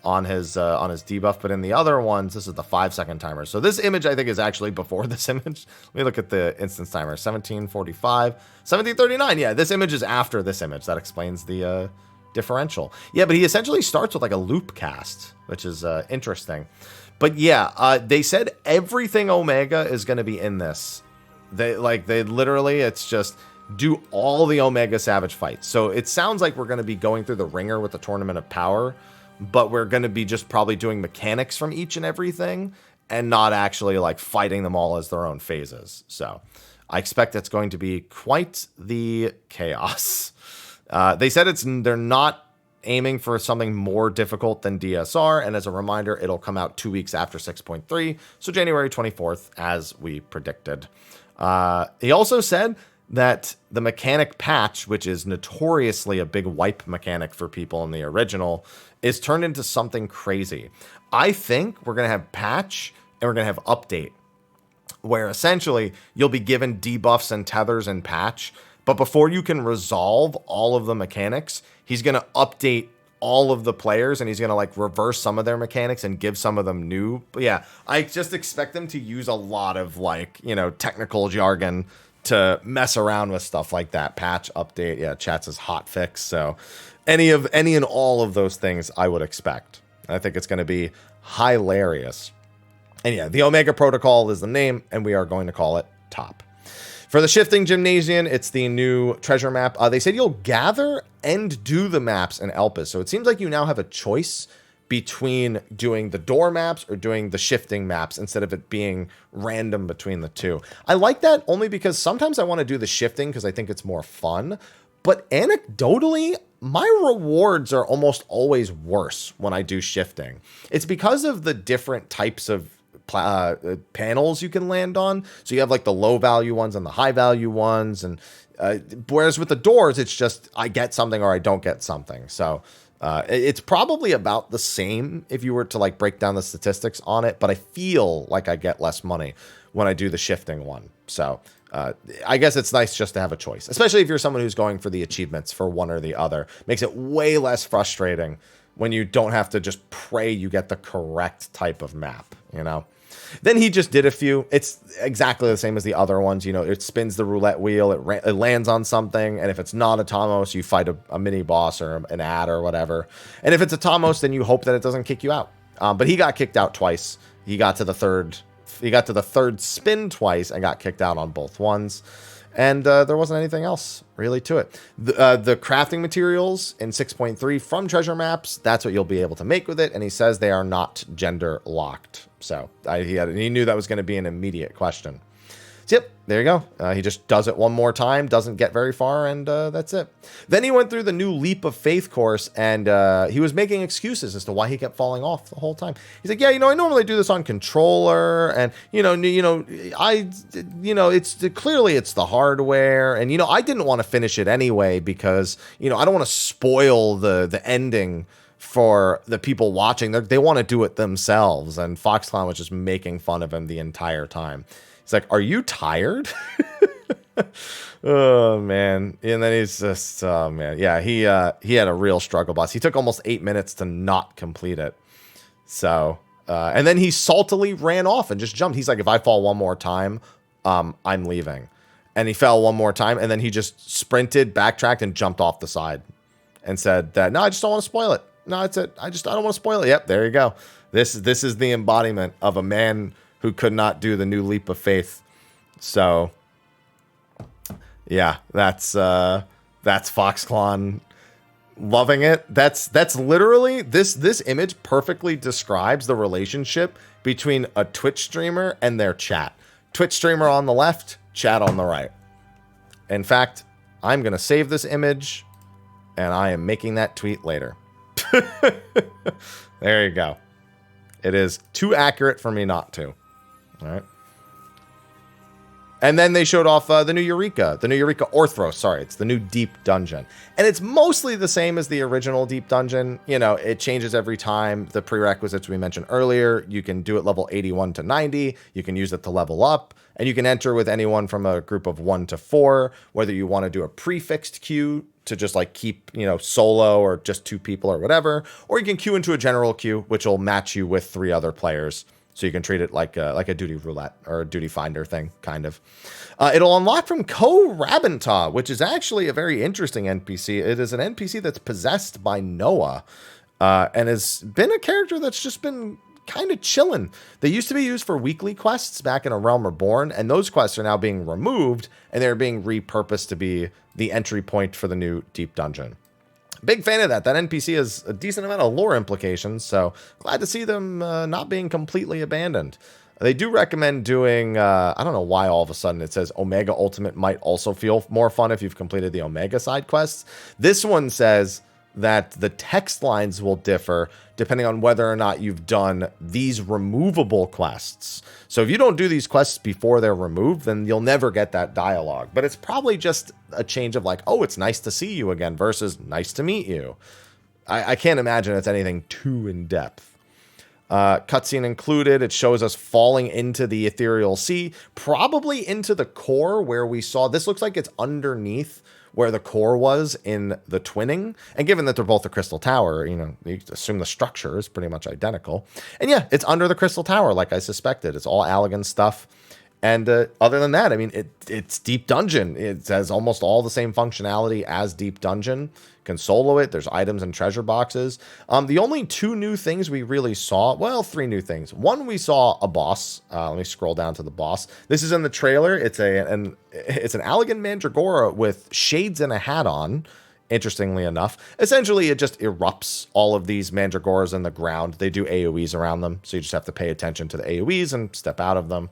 on his debuff. But in the other ones, this is the 5-second timer. So this image, I think, is actually before this image. Let me look at the instance timer. 1745, 1739. Yeah, this image is after this image. That explains the differential. Yeah, but he essentially starts with like a loop cast, which is interesting. But yeah, they said everything Omega is going to be in this. They literally, it's just do all the Omega Savage fights. So it sounds like we're going to be going through the ringer with the Tournament of Power, but we're going to be just probably doing mechanics from each and everything and not actually like fighting them all as their own phases. So I expect it's going to be quite the chaos. They said they're not aiming for something more difficult than DSR, and as a reminder, it'll come out 2 weeks after 6.3, so January 24th, as we predicted. He also said that the mechanic patch, which is notoriously a big wipe mechanic for people in the original, is turned into something crazy. I think we're going to have patch and we're going to have update, where essentially you'll be given debuffs and tethers and patch, but before you can resolve all of the mechanics, he's going to update all of the players, and he's going to like reverse some of their mechanics and give some of them new. But yeah, I just expect them to use a lot of like, technical jargon to mess around with stuff like that. Patch, update. Yeah, chat says hot fix. So any and all of those things I would expect. I think it's going to be hilarious. And yeah, the Omega Protocol is the name, and we are going to call it Top. For the Shifting Gymnasium, it's the new treasure map. They said you'll gather and do the maps in Elpis. So it seems like you now have a choice between doing the door maps or doing the shifting maps instead of it being random between the two. I like that only because sometimes I want to do the shifting because I think it's more fun. But anecdotally, my rewards are almost always worse when I do shifting. It's because of the different types of panels you can land on. So you have like the low value ones and the high value ones, and whereas with the doors it's just I get something or I don't get something. So it's probably about the same if you were to like break down the statistics on it, but I feel like I get less money when I do the shifting one. So I guess it's nice just to have a choice, especially if you're someone who's going for the achievements for one or the other. Makes it way less frustrating when you don't have to just pray you get the correct type of map, Then he just did a few. It's exactly the same as the other ones. It spins the roulette wheel. It lands on something. And if it's not a Tomos, you fight a mini boss or an ad or whatever. And if it's a Tomos, then you hope that it doesn't kick you out. But he got kicked out twice. He got to the third spin twice and got kicked out on both ones. And there wasn't anything else really to it. The crafting materials in 6.3 from treasure maps, that's what you'll be able to make with it. And he says they are not gender locked. So he knew that was going to be an immediate question. So, yep, there you go. He just does it one more time, doesn't get very far, and that's it. Then he went through the new Leap of Faith course, and he was making excuses as to why he kept falling off the whole time. He's like, yeah, I normally do this on controller, and it's clearly it's the hardware, and I didn't want to finish it anyway because I don't want to spoil the ending for the people watching. They want to do it themselves, and FoxClown was just making fun of him the entire time. He's like, are you tired? Oh, man. And then he's just, oh, man. Yeah, he had a real struggle boss. He took almost 8 minutes to not complete it. So, and then he saltily ran off and just jumped. He's like, if I fall one more time, I'm leaving. And he fell one more time, and then he just sprinted, backtracked, and jumped off the side and said that, no, I just don't want to spoil it. No, that's it. I don't want to spoil it. Yep, there you go. This is the embodiment of a man who could not do the new Leap of Faith. So, yeah, that's FoxClown loving it. That's literally this image perfectly describes the relationship between a Twitch streamer and their chat. Twitch streamer on the left, chat on the right. In fact, I'm going to save this image, and I am making that tweet later. There you go. It is too accurate for me not to. All right. And then they showed off the new Eureka Orthros. Sorry, it's the new Deep Dungeon. And it's mostly the same as the original Deep Dungeon. It changes every time. The prerequisites we mentioned earlier, you can do it level 81 to 90. You can use it to level up. And you can enter with anyone from a group of 1 to 4, whether you want to do a prefixed queue to just like keep, solo or just 2 people or whatever. Or you can queue into a general queue, which will match you with 3 other players. So you can treat it like a duty roulette or a duty finder thing, kind of. It'll unlock from Ko-Rabinta, which is actually a very interesting NPC. It is an NPC that's possessed by Noah and has been a character that's just been kind of chilling. They used to be used for weekly quests back in A Realm Reborn, and those quests are now being removed, and they're being repurposed to be the entry point for the new Deep Dungeon. Big fan of that. That NPC has a decent amount of lore implications, so glad to see them not being completely abandoned. They do recommend doing, I don't know why all of a sudden it says Omega Ultimate might also feel more fun if you've completed the Omega side quests. This one says that the text lines will differ depending on whether or not you've done these removable quests. So if you don't do these quests before they're removed, then you'll never get that dialogue. But it's probably just a change of like, oh, it's nice to see you again versus nice to meet you. I can't imagine it's anything too in-depth. Cutscene included. It shows us falling into the ethereal sea, probably into the core where we saw. This looks like it's underneath where the core was in the twinning. And given that they're both the Crystal Tower, you know, you assume the structure is pretty much identical. And yeah, it's under the Crystal Tower, like I suspected. It's all Allegan stuff. And other than that, I mean, it's Deep Dungeon. It has almost all the same functionality as Deep Dungeon. You can solo it. There's items and treasure boxes. The only two new things we really saw, well, three new things. One, we saw a boss. Let me scroll down to the boss. This is in the trailer. It's an Allegan Mandragora with shades and a hat on. Interestingly enough, essentially it just erupts all of these Mandragoras in the ground. They do AoEs around them, so you just have to pay attention to the AoEs and step out of them.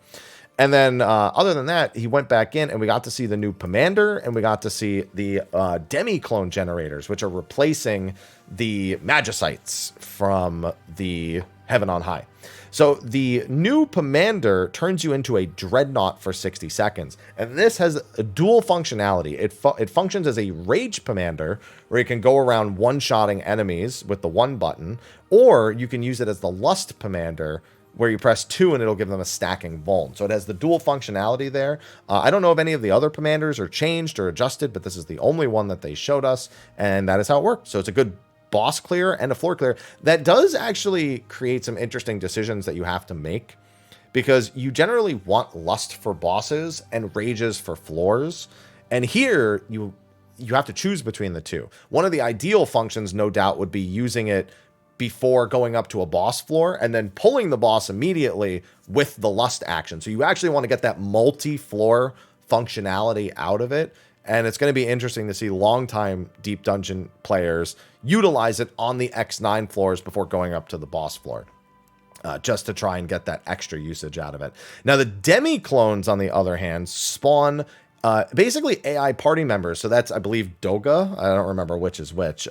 And then other than that, he went back in and we got to see the new Pomander and we got to see the demi-clone generators, which are replacing the Magicites from the Heaven on High. So the new Pomander turns you into a Dreadnought for 60 seconds. And this has a dual functionality. It functions as a Rage Pomander, where you can go around one-shotting enemies with the one button, or you can use it as the Lust Pomander, where you press 2 and it'll give them a stacking vuln. So it has the dual functionality there. I don't know if any of the other Pomanders are changed or adjusted, but this is the only one that they showed us, and that is how it works. So it's a good boss clear and a floor clear. That does actually create some interesting decisions that you have to make, because you generally want Lust for bosses and Rages for floors. And here you have to choose between the two. One of the ideal functions, no doubt, would be using it before going up to a boss floor and then pulling the boss immediately with the Lust action. So you actually want to get that multi-floor functionality out of it. And it's going to be interesting to see longtime Deep Dungeon players utilize it on the X9 floors before going up to the boss floor, just to try and get that extra usage out of it. Now, the demi-clones, on the other hand, spawn basically AI party members. So that's, I believe, Doga. I don't remember which is which.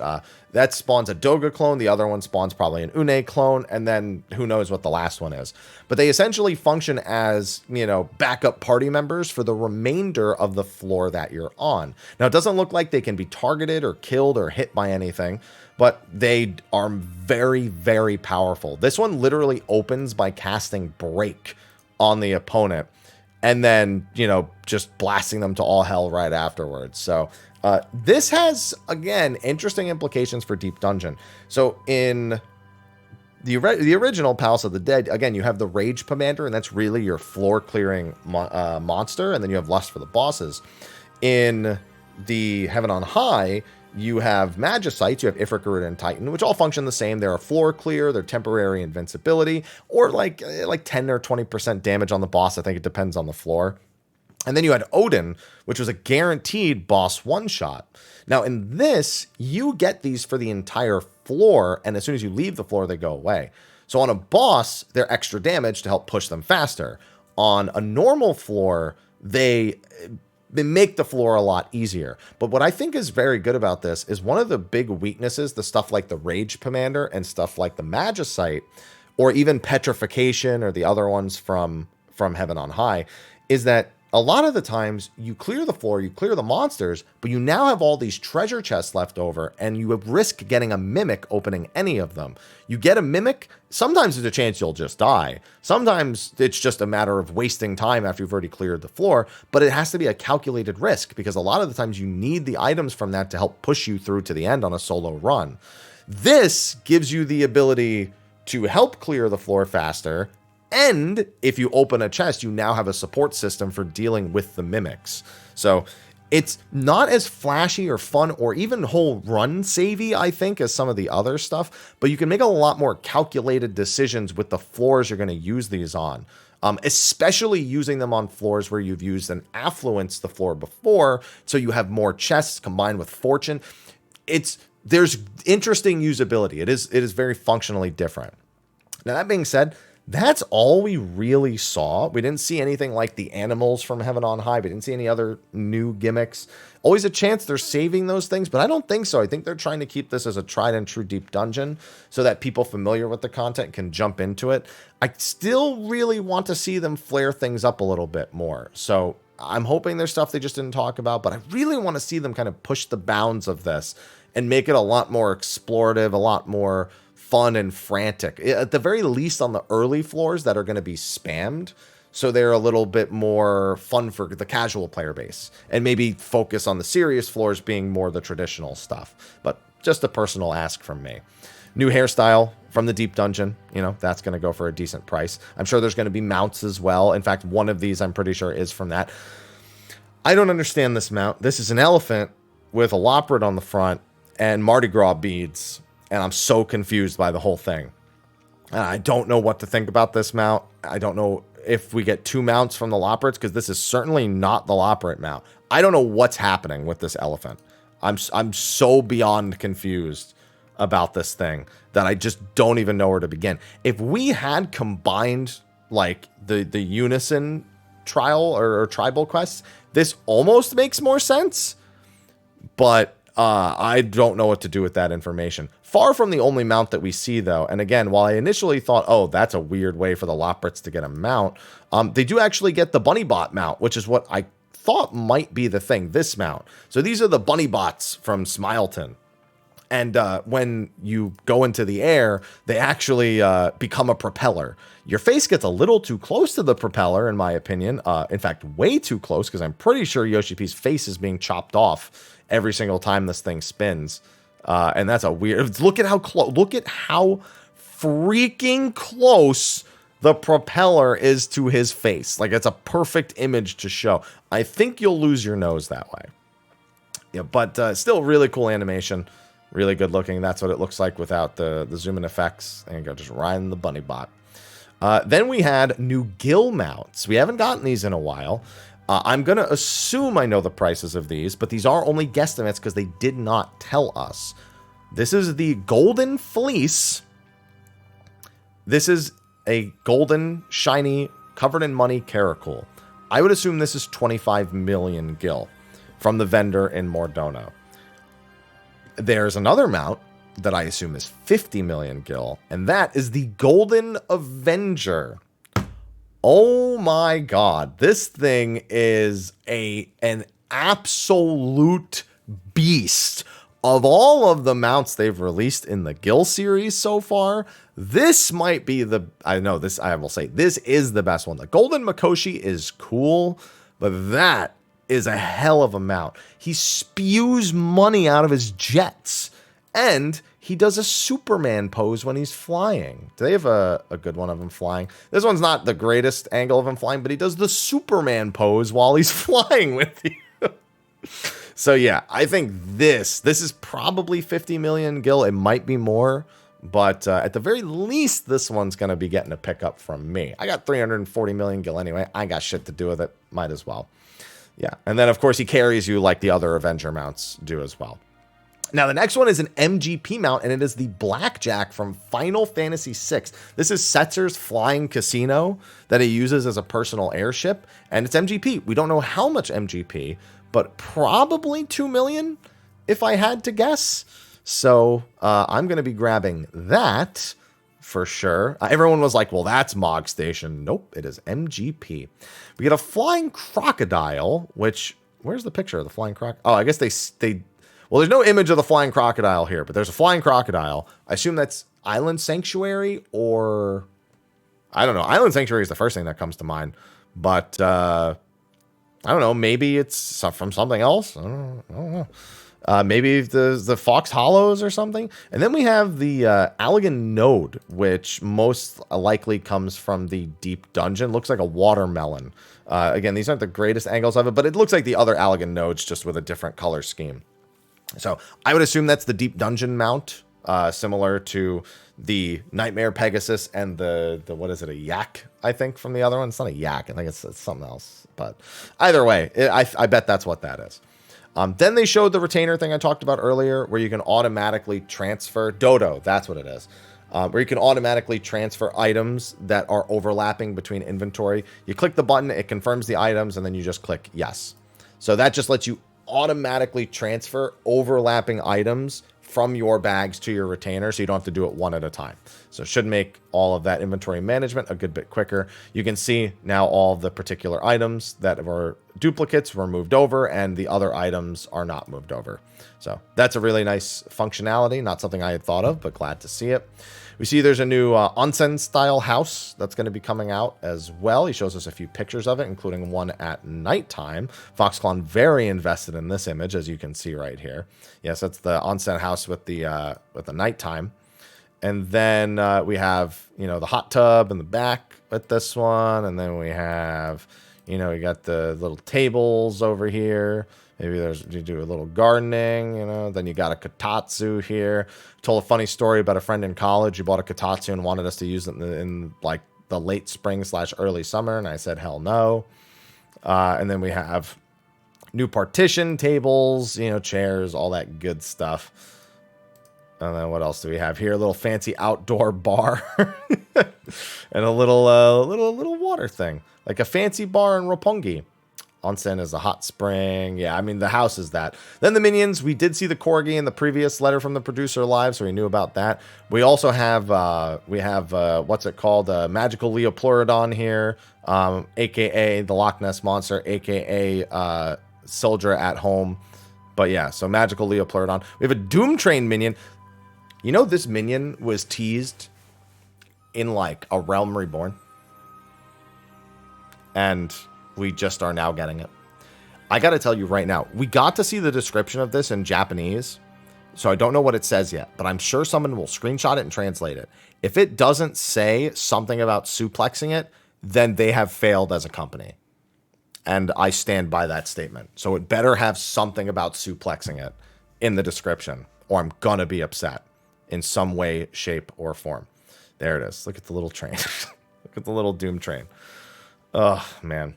That spawns a Doga clone. The other one spawns probably an Une clone. And then who knows what the last one is. But they essentially function as, you know, backup party members for the remainder of the floor that you're on. Now, it doesn't look like they can be targeted or killed or hit by anything, but they are very, very powerful. This one literally opens by casting Break on the opponent, and then, you know, just blasting them to all hell right afterwards. So this has, again, interesting implications for Deep Dungeon. So in the original Palace of the Dead, again, you have the Rage Pomander, and that's really your floor-clearing monster, and then you have Lust for the bosses. In the Heaven on High, you have Magicites, you have Ifrit and Titan, which all function the same. They're a floor clear, they're temporary invincibility, or like 10 or 20% damage on the boss. I think it depends on the floor. And then you had Odin, which was a guaranteed boss one-shot. Now, in this, you get these for the entire floor, and as soon as you leave the floor, they go away. So on a boss, they're extra damage to help push them faster. On a normal floor, they make the floor a lot easier. But what I think is very good about this is one of the big weaknesses, the stuff like the Rage Pomander and stuff like the Magicite, or even Petrification or the other ones from Heaven on High, is that a lot of the times you clear the floor, you clear the monsters, but you now have all these treasure chests left over, and you risk getting a Mimic opening any of them. You get a Mimic, sometimes there's a chance you'll just die. Sometimes it's just a matter of wasting time after you've already cleared the floor, but it has to be a calculated risk, because a lot of the times you need the items from that to help push you through to the end on a solo run. This gives you the ability to help clear the floor faster, and if you open a chest, you now have a support system for dealing with the mimics. So it's not as flashy or fun or even whole run savvy, I think, as some of the other stuff, but you can make a lot more calculated decisions with the floors you're going to use these on. Especially using them on floors where you've used an Affluence the floor before, so you have more chests combined with Fortune. There's interesting usability. It is very functionally different. Now, that being said, That's all we really saw. We didn't see anything like the animals from Heaven on High. We didn't see any other new gimmicks. Always a chance they're saving those things, but I don't think so. I think they're trying to keep this as a tried and true deep dungeon so that people familiar with the content can jump into it. I still really want to see them flare things up a little bit more. So I'm hoping there's stuff they just didn't talk about, but I really want to see them kind of push the bounds of this and make it a lot more explorative, a lot more fun and frantic, at the very least on the early floors that are going to be spammed, so they're a little bit more fun for the casual player base, and maybe focus on the serious floors being more the traditional stuff. But just a personal ask from me. New hairstyle from the deep dungeon, that's going to go for a decent price. I'm sure there's going to be mounts as well. In fact, one of these I'm pretty sure is from that. I don't understand this mount. This is an elephant with a loprit on the front and Mardi Gras beads. And I'm so confused by the whole thing. I don't know what to think about this mount. I don't know if we get two mounts from the loprits, because this is certainly not the loprit mount. I don't know what's happening with this elephant. I'm so beyond confused about this thing that I just don't even know where to begin. If we had combined like the unison trial or tribal quests, this almost makes more sense. But I don't know what to do with that information. Far from the only mount that we see, though. And again, while I initially thought, oh, that's a weird way for the loprits to get a mount, they do actually get the bunny bot mount, which is what I thought might be the thing, this mount. So these are the bunny bots from Smileton. And when you go into the air, they actually become a propeller. Your face gets a little too close to the propeller, in my opinion. In fact, way too close, because I'm pretty sure Yoshi P's face is being chopped off every single time this thing spins. And that's a weird... Look at how freaking close the propeller is to his face. Like, it's a perfect image to show. I think you'll lose your nose that way. Yeah, but still really cool animation. Really good looking. That's what it looks like without the zoom in effects. There you go, just riding the bunny bot. Then we had new gill mounts. We haven't gotten these in a while. I'm going to assume I know the prices of these, but these are only guesstimates because they did not tell us. This is the Golden Fleece. This is a golden, shiny, covered in money Caracool. I would assume this is 25 million gil from the vendor in Mordono. There's another mount that I assume is 50 million gil, and that is the Golden Avenger. Oh my god, this thing is an absolute beast. Of all of the mounts they've released in the Gil series so far, this might be I will say, this is the best one. The Golden Mikoshi is cool, but that is a hell of a mount. He spews money out of his jets, and he does a Superman pose when he's flying. Do they have a good one of him flying? This one's not the greatest angle of him flying, but he does the Superman pose while he's flying with you. So yeah, I think this is probably 50 million gil. It might be more, but at the very least, this one's going to be getting a pickup from me. I got 340 million gil anyway. I got shit to do with it. Might as well. Yeah, and then of course he carries you like the other Avenger mounts do as well. Now, the next one is an MGP mount, and it is the Blackjack from Final Fantasy VI. This is Setzer's flying casino that he uses as a personal airship, and it's MGP. We don't know how much MGP, but probably 2 million, if I had to guess. So I'm going to be grabbing that for sure. Everyone was like, well, that's Mog Station. Nope, it is MGP. We get a flying crocodile, which... Where's the picture of the flying crocodile? Oh, I guess they well, there's no image of the flying crocodile here, but there's a flying crocodile. I assume that's Island Sanctuary, or... I don't know. Island Sanctuary is the first thing that comes to mind. But, I don't know. Maybe it's from something else. I don't know. Maybe the Fox Hollows or something. And then we have the Allegan Node, which most likely comes from the Deep Dungeon. Looks like a watermelon. Again, these aren't the greatest angles of it, but it looks like the other Allegan Nodes, just with a different color scheme. So I would assume that's the Deep Dungeon mount, similar to the Nightmare Pegasus and the what is it, a yak, I think, from the other one. It's not a yak. I think it's something else. But either way, I bet that's what that is. Then they showed the retainer thing I talked about earlier, where you can automatically transfer Dodo. That's what it is. where you can automatically transfer items that are overlapping between inventory. You click the button, it confirms the items, and then you just click yes. So that just lets you automatically transfer overlapping items from your bags to your retainer, so you don't have to do it one at a time. So it should make all of that inventory management a good bit quicker. You can see now all of the particular items that were duplicates were moved over, and the other items are not moved over. So that's a really nice functionality. Not something I had thought of, but glad to see it. We see there's a new onsen style house that's going to be coming out as well. He shows us a few pictures of it, including one at nighttime. Foxclaw very invested in this image, as you can see right here. Yes, that's the onsen house with the nighttime. And then we have, the hot tub in the back with this one. And then we have, we got the little tables over here. Maybe you do a little gardening, Then you got a kotatsu here. Told a funny story about a friend in college who bought a kotatsu and wanted us to use it in like the late spring / early summer. And I said, hell no. And then we have new partition tables, chairs, all that good stuff. And then what else do we have here? A little fancy outdoor bar and a little water thing, like a fancy bar in Roppongi. Onsen is a hot spring. Yeah, I mean, the house is that. Then the minions, we did see the corgi in the previous letter from the producer live, so we knew about that. We also have, what's it called? Magical Leopleurodon here, a.k.a. the Loch Ness Monster, a.k.a. Soldier at Home. But yeah, so Magical Leopleurodon. We have a Doom Train minion. This minion was teased in, like, a Realm Reborn. And we just are now getting it. I got to tell you right now, we got to see the description of this in Japanese, so I don't know what it says yet, but I'm sure someone will screenshot it and translate it. If it doesn't say something about suplexing it, then they have failed as a company. And I stand by that statement. So it better have something about suplexing it in the description, or I'm going to be upset in some way, shape, or form. There it is. Look at the little train. Look at the little Doom Train. Oh, man.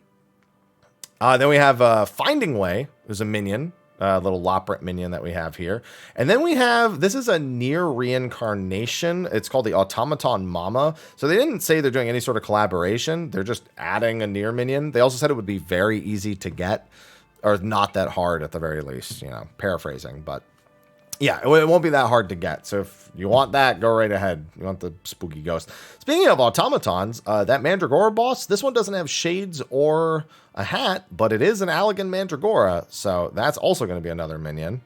Then we have Finding Way, who's a minion, a little Loprit minion that we have here. And then we have, this is a near reincarnation. It's called the Automaton Mama. So they didn't say they're doing any sort of collaboration. They're just adding a near minion. They also said it would be very easy to get, or not that hard at the very least, paraphrasing. But yeah, it won't be that hard to get. So if you want that, go right ahead. You want the spooky ghost. Speaking of automatons, that Mandragora boss, this one doesn't have shades or a hat, but it is an Allegan Mandragora. So that's also going to be another minion.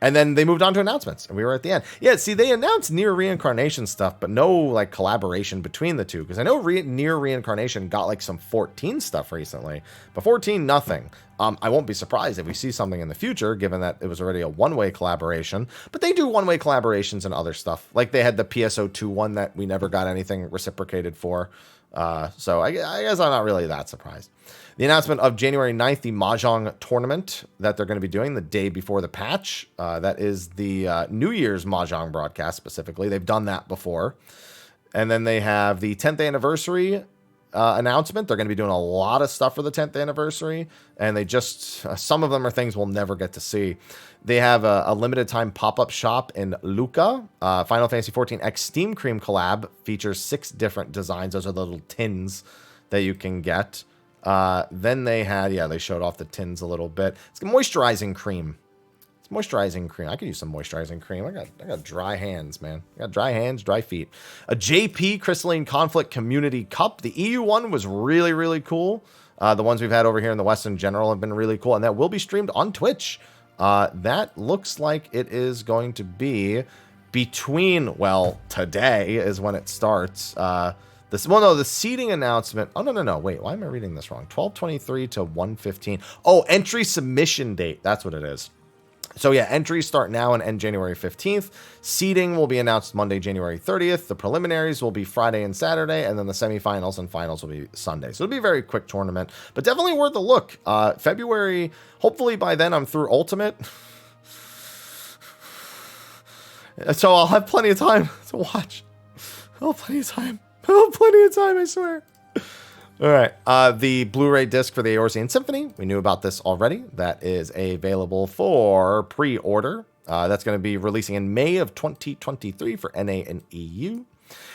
And then they moved on to announcements, and we were at the end. Yeah, see, they announced near reincarnation stuff, but no like collaboration between the two. Because I know near reincarnation got like some 14 stuff recently, but 14 nothing. I won't be surprised if we see something in the future, given that it was already a one-way collaboration. But they do one-way collaborations and other stuff, like they had the PSO2 one that we never got anything reciprocated for. So I guess I'm not really that surprised. The announcement of January 9th, the Mahjong tournament that they're going to be doing the day before the patch. That is the New Year's Mahjong broadcast specifically. They've done that before. And then they have the 10th anniversary announcement. They're going to be doing a lot of stuff for the 10th anniversary. And they just, some of them are things we'll never get to see. They have a limited time pop-up shop in Lucca. Final Fantasy XIV X Steam Cream collab features 6 different designs. Those are the little tins that you can get. Then they had, they showed off the tins a little bit. It's moisturizing cream. It's moisturizing cream. I could use some moisturizing cream. I got dry hands, man. I got dry hands, dry feet. A JP Crystalline Conflict Community Cup. The EU one was really, really cool. The ones we've had over here in the West in general have been really cool, and that will be streamed on Twitch. That looks like it is going to be today is when it starts. The seating announcement. Oh, no. Wait, why am I reading this wrong? 12/23 to 1/15. Oh, entry submission date. That's what it is. So yeah, entries start now and end January 15th. Seeding will be announced Monday, January 30th. The preliminaries will be Friday and Saturday, and then the semifinals and finals will be Sunday. So it'll be a very quick tournament, but definitely worth a look. February, hopefully by then I'm through Ultimate. So I'll have plenty of time to watch. I'll have plenty of time. I swear. All right. The Blu-ray disc for the Eorzean Symphony. We knew about this already. That is available for pre-order. That's going to be releasing in May of 2023 for NA and EU.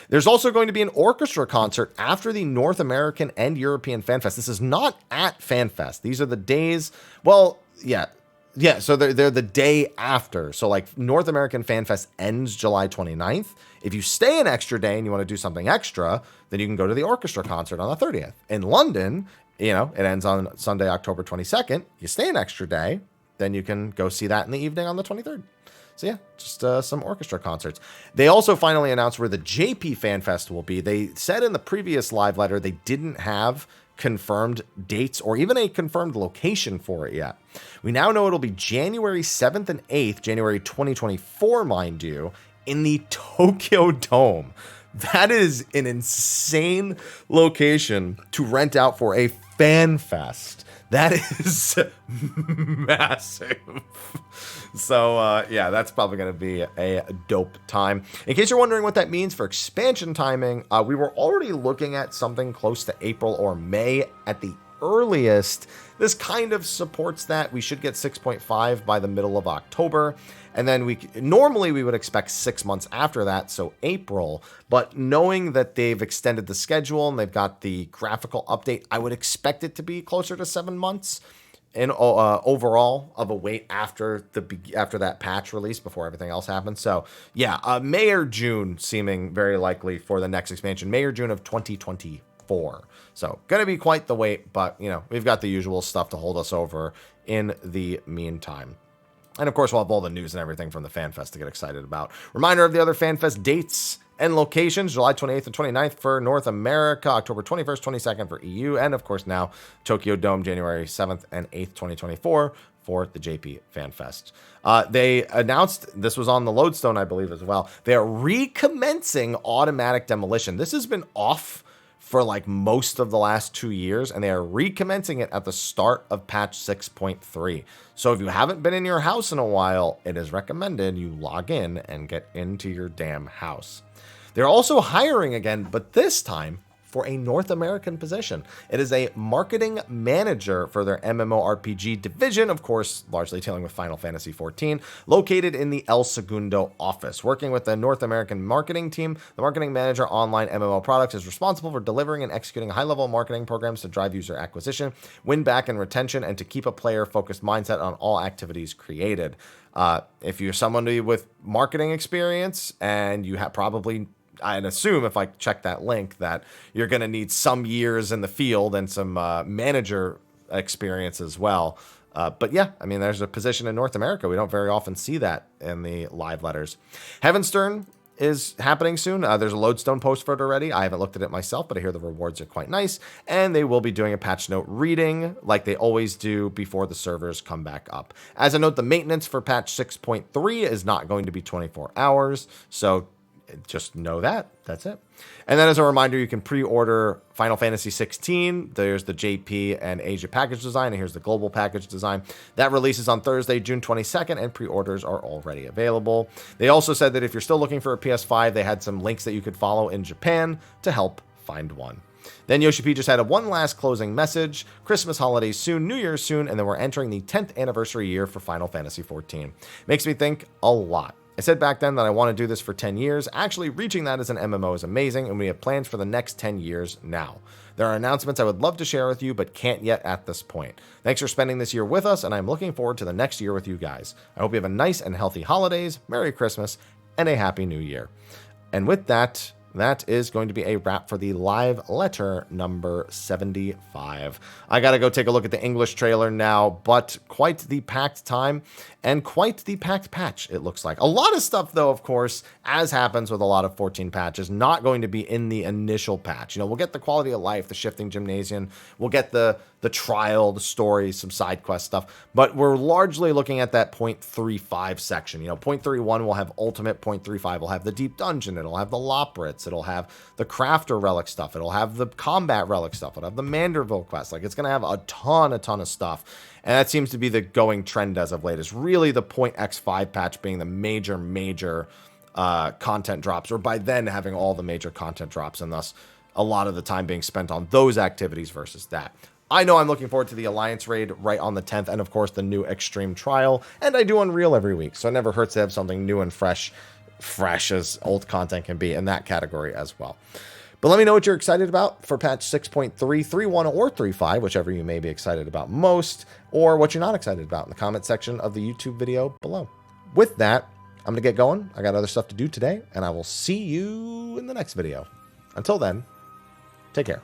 There's also going to be an orchestra concert after the North American and European FanFest. This is not at FanFest. These are the days, well, yeah. Yeah, so they're the day after. So like North American FanFest ends July 29th. If you stay an extra day and you want to do something extra, then you can go to the orchestra concert on the 30th. In London, it ends on Sunday, October 22nd. You stay an extra day, then you can go see that in the evening on the 23rd. So yeah, just some orchestra concerts. They also finally announced where the JP FanFest will be. They said in the previous live letter they didn't have confirmed dates or even a confirmed location for it yet. We now know it'll be January 7th and 8th, January 2024, mind you, in the Tokyo Dome. That is an insane location to rent out for a fan fest. That is massive. So, yeah, that's probably going to be a dope time. In case you're wondering what that means for expansion timing, we were already looking at something close to April or May at the earliest. This kind of supports that. We should get 6.5 by the middle of October. And then normally we would expect 6 months after that, so April. But knowing that they've extended the schedule and they've got the graphical update, I would expect it to be closer to 7 months in overall of a wait after that patch release before everything else happens. So yeah, May or June seeming very likely for the next expansion, May or June of 2024. So going to be quite the wait, but we've got the usual stuff to hold us over in the meantime. And of course, we'll have all the news and everything from the FanFest to get excited about. Reminder of the other FanFest dates and locations: July 28th and 29th for North America, October 21st, 22nd for EU, and of course now Tokyo Dome, January 7th and 8th, 2024 for the JP FanFest. They announced, this was on the Lodestone, I believe, as well, they are recommencing automatic demolition. This has been off for like most of the last 2 years, and they are recommencing it at the start of patch 6.3. So if you haven't been in your house in a while, it is recommended you log in and get into your damn house. They're also hiring again, but this time for a North American position. It is a marketing manager for their MMORPG division, of course, largely dealing with Final Fantasy XIV, located in the El Segundo office. Working with the North American marketing team, the marketing manager online MMO products is responsible for delivering and executing high-level marketing programs to drive user acquisition, win back and retention, and to keep a player-focused mindset on all activities created. If you're somebody with marketing experience and you have probably, I'd assume if I check that link, that you're going to need some years in the field and some manager experience as well. But yeah, I mean, there's a position in North America. We don't very often see that in the live letters. Heavenstern is happening soon. There's a Lodestone post for it already. I haven't looked at it myself, but I hear the rewards are quite nice. And they will be doing a patch note reading like they always do before the servers come back up. As a note, the maintenance for patch 6.3 is not going to be 24 hours. So just know that. That's it. And then as a reminder, you can pre-order Final Fantasy XVI. There's the JP and Asia package design, and here's the global package design. That releases on Thursday, June 22nd, and pre-orders are already available. They also said that if you're still looking for a PS5, they had some links that you could follow in Japan to help find one. Then Yoshi P just had one last closing message. Christmas holidays soon, New Year's soon, and then we're entering the 10th anniversary year for Final Fantasy XIV. Makes me think a lot. I said back then that I want to do this for 10 years. Actually, reaching that as an MMO is amazing, and we have plans for the next 10 years now. There are announcements I would love to share with you, but can't yet at this point. Thanks for spending this year with us, and I'm looking forward to the next year with you guys. I hope you have a nice and healthy holidays, Merry Christmas, and a Happy New Year. And with that, that is going to be a wrap for the live letter number 75. I got to go take a look at the English trailer now, but quite the packed time and quite the packed patch, it looks like. A lot of stuff, though, of course, as happens with a lot of 14 patches, not going to be in the initial patch. We'll get the quality of life, the shifting gymnasium, we'll get the trial, the story, some side quest stuff, but we're largely looking at that 0.35 section. 0.31 will have ultimate, 0.35 will have the deep dungeon, it'll have the Loprits, it'll have the crafter relic stuff, it'll have the combat relic stuff, it'll have the Manderville quest. Like, it's going to have a ton of stuff, and that seems to be the going trend as of late. Is really the .x5 patch being the major content drops, or by then having all the major content drops, and thus a lot of the time being spent on those activities versus that. I know I'm looking forward to the Alliance raid right on the 10th, and of course the new Extreme Trial, and I do Unreal every week, so it never hurts to have something new and fresh fresh as old content can be in that category as well. But let me know what you're excited about for patch 6.3, 3.1, or 3.5, whichever you may be excited about most, or what you're not excited about in the comment section of the YouTube video below. With that, I'm going to get going. I got other stuff to do today, and I will see you in the next video. Until then, take care.